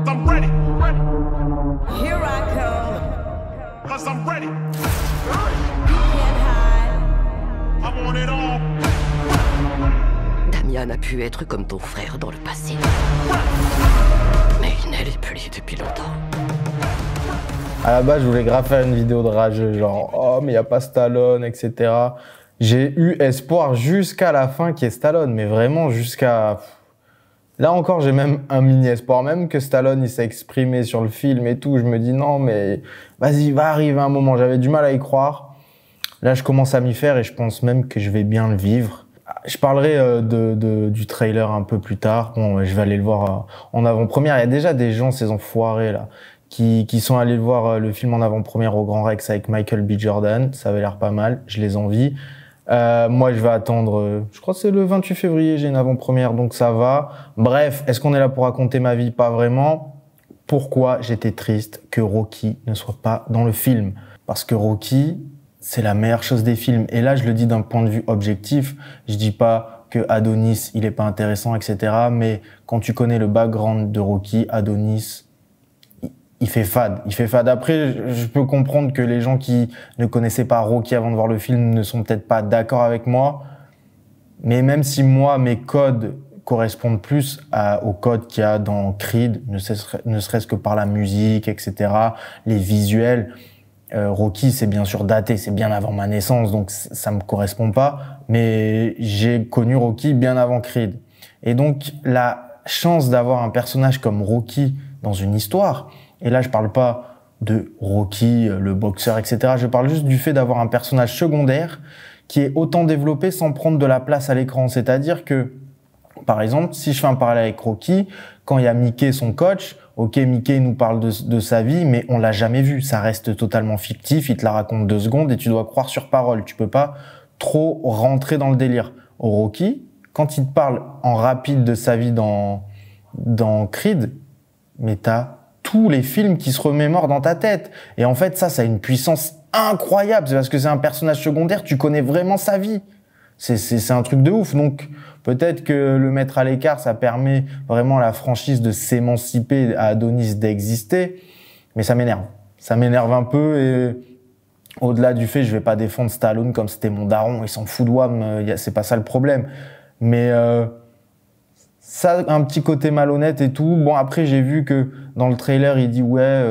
I'm ready. Here I come. Cause I'm ready. You can't hide. I want it all. Damian a pu être comme ton frère dans le passé. Mais il ne l'est plus depuis longtemps. À la base, je voulais grave faire une vidéo de rageux, genre « Oh, mais il n'y a pas Stallone, etc. » J'ai eu espoir jusqu'à la fin qu'il y ait Stallone, mais vraiment jusqu'à... Là encore, j'ai même un mini-espoir, même que Stallone, il s'est exprimé sur le film et tout. Je me dis non, mais vas-y, va arriver un moment. J'avais du mal à y croire. Là, je commence à m'y faire et je pense même que je vais bien le vivre. Je parlerai du trailer un peu plus tard. Bon, je vais aller le voir en avant-première. Il y a déjà des gens, ces enfoirés là, qui sont allés voir le film en avant-première au Grand Rex avec Michael B. Jordan. Ça avait l'air pas mal. Je les envie. Moi, je vais attendre, je crois que c'est le 28 février, j'ai une avant-première, donc ça va. Bref, est-ce qu'on est là pour raconter ma vie? Pas vraiment. Pourquoi j'étais triste que Rocky ne soit pas dans le film? Parce que Rocky, c'est la meilleure chose des films. Et là, je le dis d'un point de vue objectif. Je dis pas que Adonis, il est pas intéressant, etc. Mais quand tu connais le background de Rocky, Adonis, il fait fade. Il fait fade. Après, je peux comprendre que les gens qui ne connaissaient pas Rocky avant de voir le film ne sont peut-être pas d'accord avec moi. Mais même si moi, mes codes correspondent plus aux codes qu'il y a dans Creed, ne serait-ce que par la musique, etc., les visuels, Rocky, c'est bien sûr daté, c'est bien avant ma naissance, donc ça me correspond pas. Mais j'ai connu Rocky bien avant Creed. Et donc, la chance d'avoir un personnage comme Rocky dans une histoire, et là, je parle pas de Rocky, le boxeur, etc. Je parle juste du fait d'avoir un personnage secondaire qui est autant développé sans prendre de la place à l'écran. C'est-à-dire que, par exemple, si je fais un parallèle avec Rocky, quand il y a Mickey, son coach, ok, Mickey nous parle de sa vie, mais on l'a jamais vu. Ça reste totalement fictif. Il te la raconte 2 secondes et tu dois croire sur parole. Tu peux pas trop rentrer dans le délire. Au Rocky, quand il te parle en rapide de sa vie dans Creed, mais t'as tous les films qui se remémorent dans ta tête. Et en fait, ça a une puissance incroyable. C'est parce que c'est un personnage secondaire, tu connais vraiment sa vie. C'est un truc de ouf. Donc, peut-être que le mettre à l'écart, ça permet vraiment à la franchise de s'émanciper, à Adonis d'exister. Mais ça m'énerve. Ça m'énerve un peu et au-delà du fait, je vais pas défendre Stallone comme c'était mon daron, il s'en fout de moi, c'est pas ça le problème. Mais, ça, un petit côté malhonnête et tout. Bon, après, j'ai vu que dans le trailer, il dit ouais,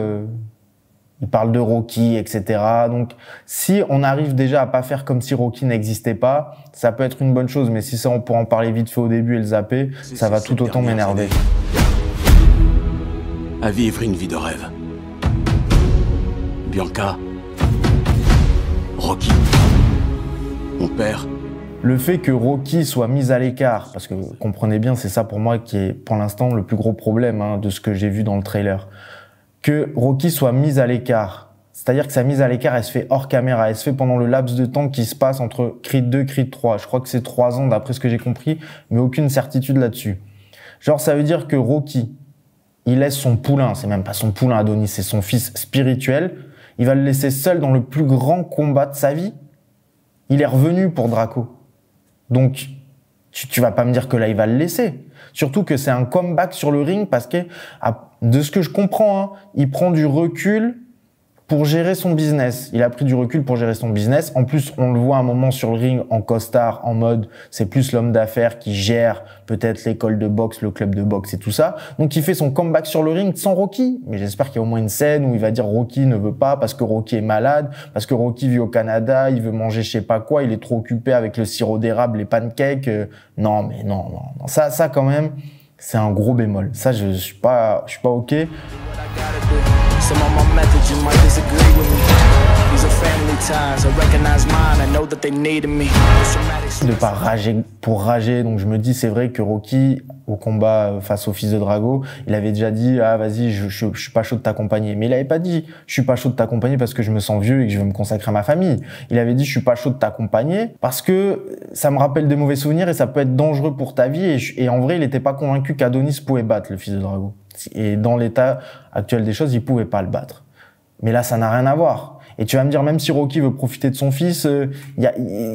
il parle de Rocky, etc. Donc, si on arrive déjà à pas faire comme si Rocky n'existait pas, ça peut être une bonne chose. Mais si ça, on pourra en parler vite fait au début et le zapper, ça va tout autant m'énerver. À vivre une vie de rêve. Bianca, Rocky, mon père. Le fait que Rocky soit mis à l'écart, parce que comprenez bien, c'est ça pour moi qui est pour l'instant le plus gros problème de ce que j'ai vu dans le trailer. Que Rocky soit mis à l'écart, c'est-à-dire que sa mise à l'écart, elle se fait hors caméra, elle se fait pendant le laps de temps qui se passe entre Creed 2 et Creed 3. Je crois que c'est 3 ans d'après ce que j'ai compris, mais aucune certitude là-dessus. Genre, ça veut dire que Rocky, il laisse son poulain, c'est même pas son poulain Adonis, c'est son fils spirituel, il va le laisser seul dans le plus grand combat de sa vie. Il est revenu pour Draco. Donc, tu vas pas me dire que là, il va le laisser. Surtout que c'est un comeback sur le ring parce que, de ce que je comprends, il prend du recul pour gérer son business. Il a pris du recul pour gérer son business. En plus, on le voit un moment sur le ring en costard, en mode, c'est plus l'homme d'affaires qui gère peut-être l'école de boxe, le club de boxe et tout ça. Donc, il fait son comeback sur le ring sans Rocky. Mais j'espère qu'il y a au moins une scène où il va dire Rocky ne veut pas parce que Rocky est malade, parce que Rocky vit au Canada, il veut manger je sais pas quoi, il est trop occupé avec le sirop d'érable, les pancakes. Non, mais non. Ça quand même, c'est un gros bémol. Ça, je suis pas OK. Some of my methods you might disagree with me. These are family ties, I recognize mine, I know that they needed me. De pas rager pour rager, donc je me dis c'est vrai que Rocky au combat face au fils de Drago, il avait déjà dit ah vas-y je suis pas chaud de t'accompagner, mais il avait pas dit je suis pas chaud de t'accompagner parce que je me sens vieux et que je veux me consacrer à ma famille. Il avait dit je suis pas chaud de t'accompagner parce que ça me rappelle des mauvais souvenirs et ça peut être dangereux pour ta vie et en vrai il était pas convaincu qu'Adonis pouvait battre le fils de Drago. Et dans l'état actuel des choses, il pouvait pas le battre. Mais là, ça n'a rien à voir. Et tu vas me dire, même si Rocky veut profiter de son fils, y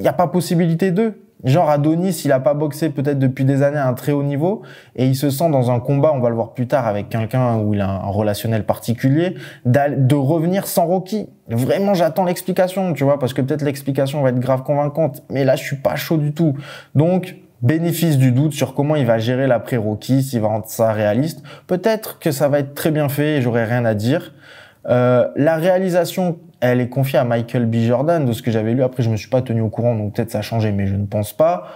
a pas possibilité d'eux. Genre Adonis, il a pas boxé peut-être depuis des années à un très haut niveau et il se sent dans un combat, on va le voir plus tard, avec quelqu'un où il a un relationnel particulier, de revenir sans Rocky. Vraiment, j'attends l'explication, tu vois, parce que peut-être l'explication va être grave convaincante, mais là, je suis pas chaud du tout. Donc, bénéfice du doute sur comment il va gérer l'après-Rocky, s'il va rendre ça réaliste. Peut-être que ça va être très bien fait et j'aurai rien à dire. La réalisation, elle est confiée à Michael B. Jordan, de ce que j'avais lu. Après, je me suis pas tenu au courant, donc peut-être ça a changé, mais je ne pense pas.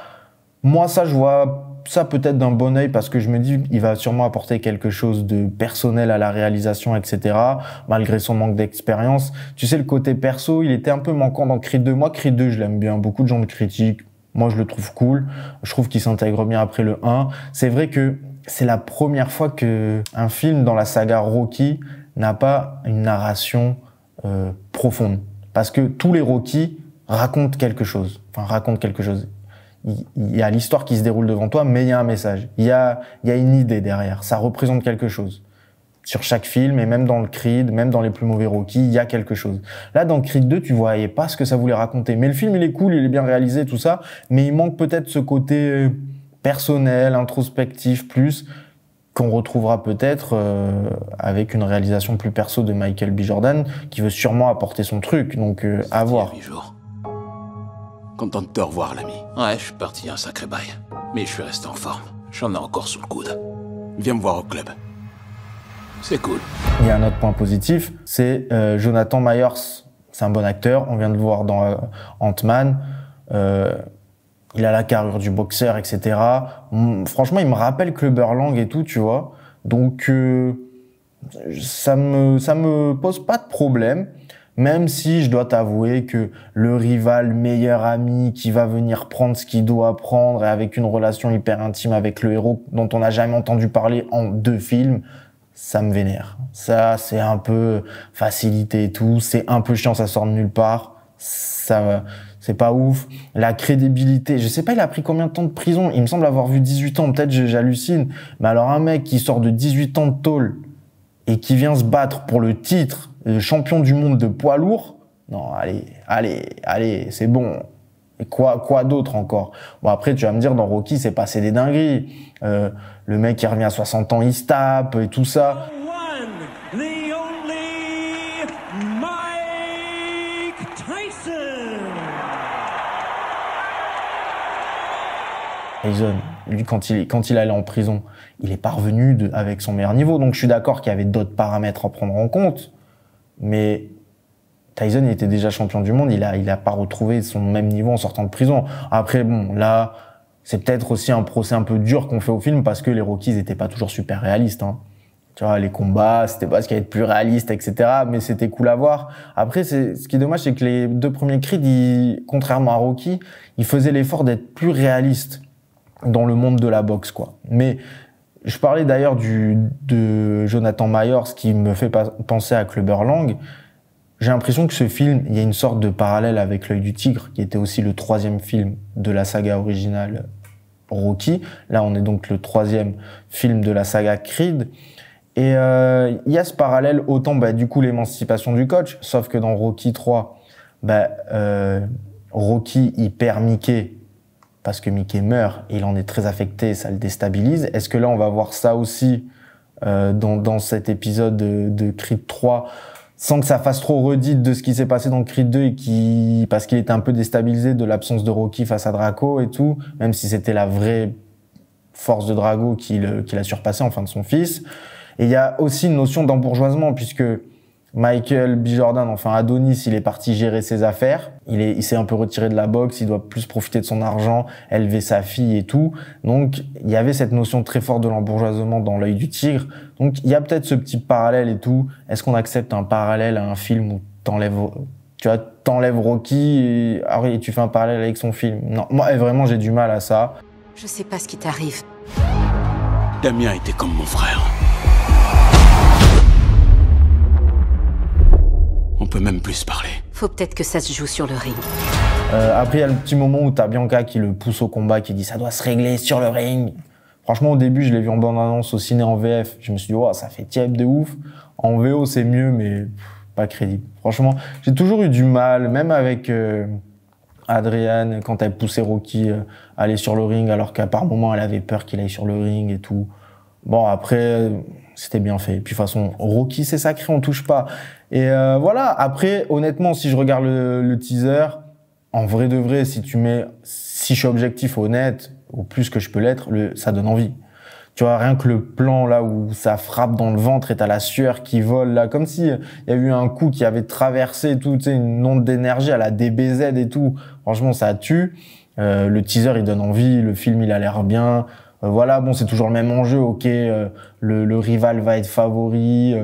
Moi, ça, je vois ça peut-être d'un bon œil parce que je me dis, il va sûrement apporter quelque chose de personnel à la réalisation, etc. Malgré son manque d'expérience. Tu sais, le côté perso, il était un peu manquant dans Creed 2. Moi, Creed 2, je l'aime bien. Beaucoup de gens le critiquent. Moi, je le trouve cool. Je trouve qu'il s'intègre bien après le 1. C'est vrai que c'est la première fois que un film dans la saga Rocky n'a pas une narration profonde. Parce que tous les Rocky racontent quelque chose. Il y a l'histoire qui se déroule devant toi, mais il y a un message. Il y a une idée derrière. Ça représente quelque chose. Sur chaque film, et même dans le Creed, même dans les plus mauvais Rocky, il y a quelque chose. Là, dans Creed 2, tu voyais pas ce que ça voulait raconter. Mais le film, il est cool, il est bien réalisé, tout ça. Mais il manque peut-être ce côté personnel, introspectif, plus, qu'on retrouvera peut-être avec une réalisation plus perso de Michael B. Jordan, qui veut sûrement apporter son truc. Donc, à voir. Content de te revoir, l'ami. Ouais, je suis parti un sacré bail. Mais je suis resté en forme. J'en ai encore sous le coude. Viens me voir au club. C'est cool. Il y a un autre point positif, c'est Jonathan Myers. C'est un bon acteur, on vient de le voir dans Ant-Man. Il a la carrure du boxeur, etc. Franchement, il me rappelle Clubber Lang et tout, tu vois. Donc, ça me pose pas de problème. Même si je dois t'avouer que le rival, meilleur ami, qui va venir prendre ce qu'il doit prendre et avec une relation hyper intime avec le héros dont on n'a jamais entendu parler en 2 films, ça me vénère. Ça, c'est un peu facilité et tout. C'est un peu chiant, ça sort de nulle part. Ça, c'est pas ouf. La crédibilité, je sais pas, il a pris combien de temps de prison? Il me semble avoir vu 18 ans. Peut-être j'hallucine. Mais alors, un mec qui sort de 18 ans de tôle et qui vient se battre pour le titre champion du monde de poids lourd, non, allez, c'est bon. Et quoi d'autre encore? Bon, après, tu vas me dire, dans Rocky, c'est passé des dingueries. Le mec, il revient à 60 ans, il se tape et tout ça. The only Mike Tyson. Tyson, lui, quand il allait en prison, il est parvenu avec son meilleur niveau. Donc, je suis d'accord qu'il y avait d'autres paramètres à prendre en compte. Mais Tyson, il était déjà champion du monde, il a pas retrouvé son même niveau en sortant de prison. Après, bon, là, c'est peut-être aussi un procès un peu dur qu'on fait au film parce que les Rockies étaient pas toujours super réalistes, hein. Tu vois, les combats, c'était pas ce qu'il y avait de plus réaliste, etc. Mais c'était cool à voir. Après, ce qui est dommage, c'est que les 2 premiers Creed, contrairement à Rocky, ils faisaient l'effort d'être plus réalistes dans le monde de la boxe, quoi. Mais, je parlais d'ailleurs de Jonathan Myers qui me fait penser à Clubber Lang. J'ai l'impression que ce film, il y a une sorte de parallèle avec L'Œil du Tigre, qui était aussi le 3e film de la saga originale Rocky. Là, on est donc le 3e film de la saga Creed. Et il y a ce parallèle, autant du coup l'émancipation du coach, sauf que dans Rocky 3, Rocky, il perd Mickey, parce que Mickey meurt, il en est très affecté, ça le déstabilise. Est-ce que là, on va voir ça aussi dans cet épisode de Creed 3, sans que ça fasse trop redite de ce qui s'est passé dans Creed 2 parce qu'il était un peu déstabilisé de l'absence de Rocky face à Drago et tout, même si c'était la vraie force de Drago qui l'a surpassé, enfin de son fils. Et il y a aussi une notion d'embourgeoisement, puisque Michael B. Jordan, enfin Adonis, il est parti gérer ses affaires. Il s'est un peu retiré de la boxe, il doit plus profiter de son argent, élever sa fille et tout. Donc, il y avait cette notion très forte de l'embourgeoisement dans L'Œil du Tigre. Donc, il y a peut-être ce petit parallèle et tout. Est-ce qu'on accepte un parallèle à un film où t'enlèves Rocky et tu fais un parallèle avec son film? Non, moi, vraiment, j'ai du mal à ça. Je sais pas ce qui t'arrive. Damien était comme mon frère. On peut même plus se parler. Faut peut-être que ça se joue sur le ring. Après, il y a le petit moment où t'as Bianca qui le pousse au combat, qui dit ça doit se régler sur le ring. Franchement, au début, je l'ai vu en bande-annonce au ciné en VF. Je me suis dit, oh, ça fait tiep de ouf. En VO, c'est mieux, mais pas crédible. Franchement, j'ai toujours eu du mal, même avec Adrienne, quand elle poussait Rocky à aller sur le ring, alors qu'à par moment, elle avait peur qu'il aille sur le ring et tout. Bon, après, c'était bien fait. Et puis, de toute façon, Rocky, c'est sacré, on touche pas. Et voilà. Après, honnêtement, si je regarde le teaser, en vrai de vrai, si je suis objectif, honnête, au plus que je peux l'être, ça donne envie. Tu vois, rien que le plan là où ça frappe dans le ventre et t'as la sueur qui vole là, comme si il y a eu un coup qui avait traversé tout, tu sais, une onde d'énergie à la DBZ et tout. Franchement, ça tue. Le teaser, il donne envie. Le film, il a l'air bien. Voilà, bon, c'est toujours le même enjeu. Ok, le rival va être favori.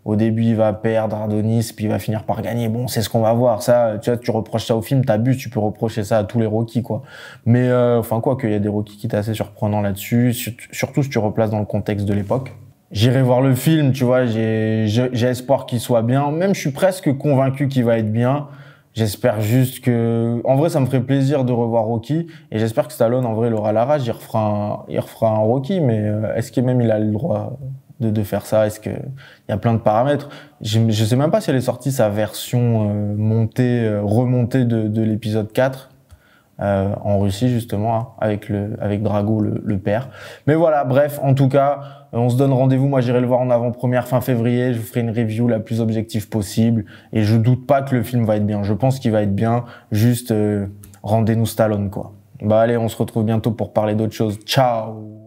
Au début, il va perdre Adonis, puis il va finir par gagner. Bon, c'est ce qu'on va voir. Ça, tu vois, tu reproches ça au film, t'abuses, tu peux reprocher ça à tous les Rocky, quoi. Mais, enfin, quoi qu'il y a des Rocky qui étaient assez surprenants là-dessus, surtout si tu replaces dans le contexte de l'époque. J'irai voir le film, tu vois, j'ai espoir qu'il soit bien. Même, je suis presque convaincu qu'il va être bien. J'espère juste que, en vrai, ça me ferait plaisir de revoir Rocky, et j'espère que Stallone, en vrai, il aura la rage, il refera un Rocky, mais est-ce qu'il même il a le droit de faire ça? Est-ce que il y a plein de paramètres? Je sais même pas si elle est sortie sa version remontée de l'épisode 4 en Russie justement, hein, avec Drago le père. Mais voilà, bref, en tout cas, on se donne rendez-vous. Moi, j'irai le voir en avant-première fin février. Je vous ferai une review la plus objective possible, et je doute pas que le film va être bien. Je pense qu'il va être bien. Juste rendez-nous Stallone, quoi. Bah allez, on se retrouve bientôt pour parler d'autre chose. Ciao.